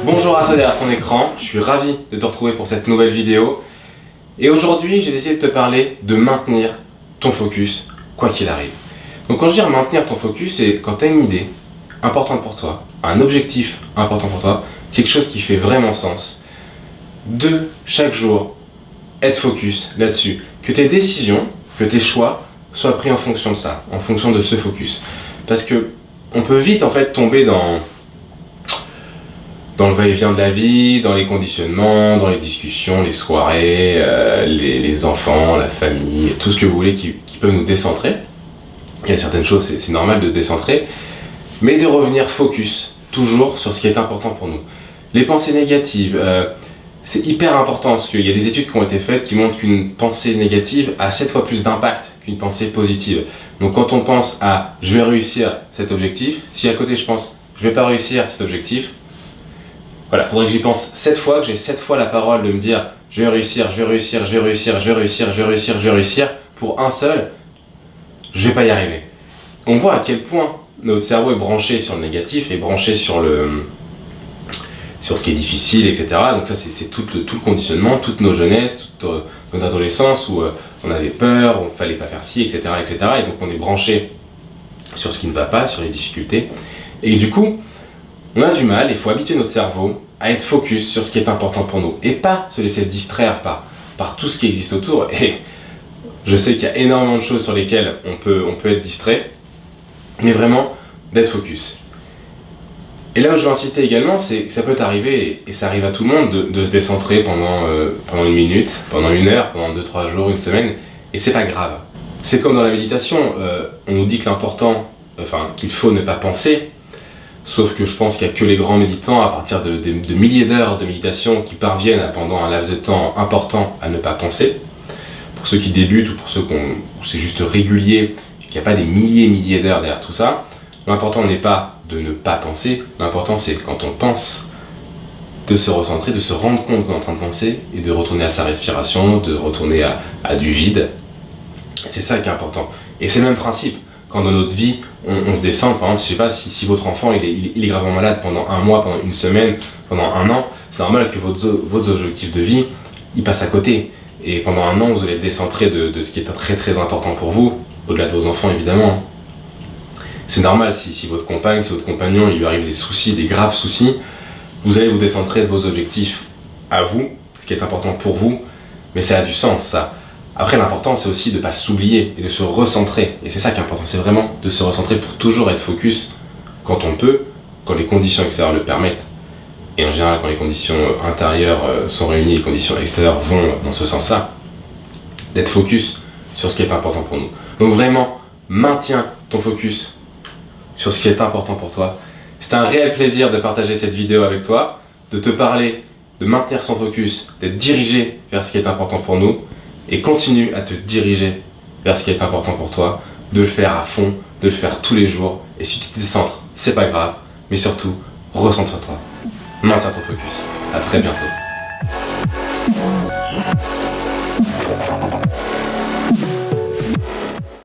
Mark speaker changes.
Speaker 1: Bonjour à toi derrière ton écran, je suis ravi de te retrouver pour cette nouvelle vidéo. Et aujourd'hui, j'ai décidé de te parler de maintenir ton focus, quoi qu'il arrive. Donc quand je dis maintenir ton focus, c'est quand tu as une idée importante pour toi, un objectif important pour toi, quelque chose qui fait vraiment sens, de chaque jour être focus là-dessus. Que tes décisions, que tes choix soient pris en fonction de ça, en fonction de ce focus. Parce que on peut vite en fait tomber dans le va-et-vient de la vie, dans les conditionnements, dans les discussions, les soirées, les enfants, la famille, tout ce que vous voulez qui peut nous décentrer. Il y a certaines choses, c'est normal de se décentrer, mais de revenir focus, toujours sur ce qui est important pour nous. Les pensées négatives, c'est hyper important parce qu'il y a des études qui ont été faites qui montrent qu'une pensée négative a 7 fois plus d'impact qu'une pensée positive. Donc quand on pense à « je vais réussir cet objectif », si à côté je pense « je vais pas réussir cet objectif », voilà, il faudrait que j'y pense 7 fois, que j'ai 7 fois la parole de me dire « je vais réussir, je vais réussir, je vais réussir, je vais réussir, je vais réussir, je vais réussir », pour un seul, je vais pas y arriver. On voit à quel point notre cerveau est branché sur le négatif, est branché sur ce qui est difficile, etc. Donc ça, c'est tout le conditionnement, toute nos jeunesses, toute notre adolescence où on avait peur, on fallait pas faire ci, etc., etc. Et donc on est branché sur ce qui ne va pas, sur les difficultés. Et du coup, on a du mal, il faut habituer notre cerveau à être focus sur ce qui est important pour nous et pas se laisser distraire par tout ce qui existe autour. Et je sais qu'il y a énormément de choses sur lesquelles on peut être distrait, mais vraiment d'être focus. Et là où je veux insister également, c'est que ça peut arriver, et ça arrive à tout le monde, de se décentrer pendant une minute, pendant une heure, pendant 2-3 jours, une semaine, et c'est pas grave. C'est comme dans la méditation, on nous dit que qu'il faut ne pas penser, sauf que je pense qu'il n'y a que les grands méditants, à partir de milliers d'heures de méditation, qui parviennent pendant un laps de temps important à ne pas penser. Pour ceux qui débutent ou pour ceux où c'est juste régulier, qu'il n'y a pas des milliers d'heures derrière tout ça, l'important n'est pas de ne pas penser, l'important c'est quand on pense, de se recentrer, de se rendre compte qu'on est en train de penser et de retourner à sa respiration, de retourner à du vide. C'est ça qui est important. Et c'est le même principe. Quand dans notre vie, on se descend, par exemple, je sais pas, si votre enfant il est gravement malade pendant un mois, pendant une semaine, pendant un an, c'est normal que vos objectifs de vie, ils passent à côté. Et pendant un an, vous allez être décentré de ce qui est très très important pour vous, au-delà de vos enfants évidemment. C'est normal si votre compagne, si votre compagnon, il lui arrive des soucis, des graves soucis, vous allez vous décentrer de vos objectifs à vous, ce qui est important pour vous, mais ça a du sens ça. Après, l'important, c'est aussi de ne pas s'oublier et de se recentrer. Et c'est ça qui est important, c'est vraiment de se recentrer pour toujours être focus quand on peut, quand les conditions extérieures le permettent. Et en général, quand les conditions intérieures sont réunies, les conditions extérieures vont dans ce sens-là. D'être focus sur ce qui est important pour nous. Donc vraiment, maintiens ton focus sur ce qui est important pour toi. C'est un réel plaisir de partager cette vidéo avec toi, de te parler, de maintenir son focus, d'être dirigé vers ce qui est important pour nous. Et continue à te diriger vers ce qui est important pour toi, de le faire à fond, de le faire tous les jours. Et si tu te décentres, c'est pas grave, mais surtout, recentre-toi. Maintiens ton focus. À très bientôt.